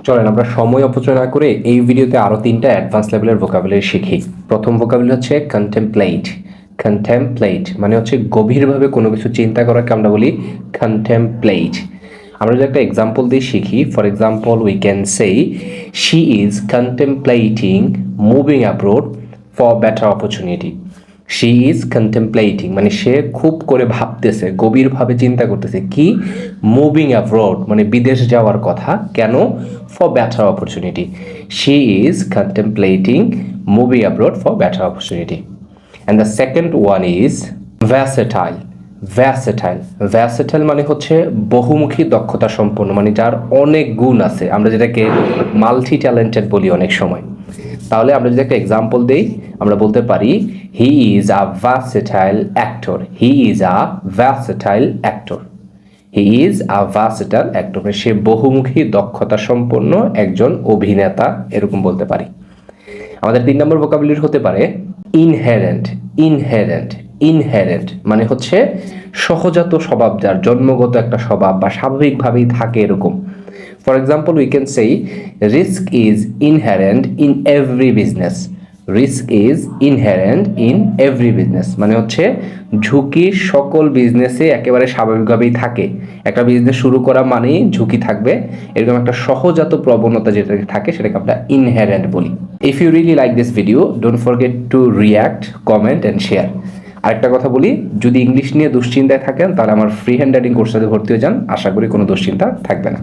চলেন আমরা সময় অপচয় না করে এই ভিডিওতে আরো 3টা অ্যাডভান্স লেভেলের ভোকাবুলারি শিখি। প্রথম ভোকাবুলারি হচ্ছে কন্টেমপ্লেট। কন্টেমপ্লেট মানে হচ্ছে গভীরভাবে কোনো কিছু চিন্তা করাকে আমরা বলি কন্টেমপ্লেট। আমরা যদি একটা এক্সাম্পল দিয়ে শিখি, for example we can say she is contemplating moving abroad for better opportunity. She is contemplating মানে সে খুব করে ভাবতেছে, গভীরভাবে চিন্তা করতেছে কি, মুভিং অ্যাব্রড মানে বিদেশ যাওয়ার কথা। কেন? For better opportunity. She is contemplating moving abroad for better opportunity. And the second one is versatile. Versatile versatile মানে হচ্ছে বহুমুখী দক্ষতা সম্পন্ন, মানে যার অনেক গুণ আছে, আমরা যেটাকে মাল্টি ট্যালেন্টেড বলি অনেক সময়। তাহলে আমরা যদি একটা এক্সাম্পল দেই, আমরা বলতে পারি he is a versatile actor. He is a versatile actor. He is a versatile actor মানে সে বহুমুখী দক্ষতা সম্পন্ন একজন অভিনেতা, এরকম বলতে পারি। আমাদের 3 নম্বর ভোকাবুলারি হতে পারে ইনহেরেন্ট। ইনহেরেন্ট ইনহেরেন্ট মানে হচ্ছে সহজাত স্বভাব, যার জন্মগত একটা স্বভাব বা স্বাভাবিকভাবেই থাকে এরকম। For example we can say risk is inherent in every business. Risk is inherent in every business মানে হচ্ছে ঝুঁকি সকল বিজনেসে একেবারে স্বাভাবিকভাবেই থাকে। একটা বিজনেস শুরু করা মানেই ঝুঁকি থাকবে, এরকম একটা সহজাত প্রবণতা যেটা থাকে সেটাকে আমরা ইনহেরেন্ট বলি। If you really like this video, don't forget to react, comment and share. আরেকটা কথা বলি, যদি ইংলিশ নিয়ে দুশ্চিন্তায় থাকেন তাহলে আমার ফ্রি হ্যান্ড রাইটিং কোর্সে ভর্তি হয়ে যান, আশা করি কোনো দুশ্চিন্তা থাকবে না।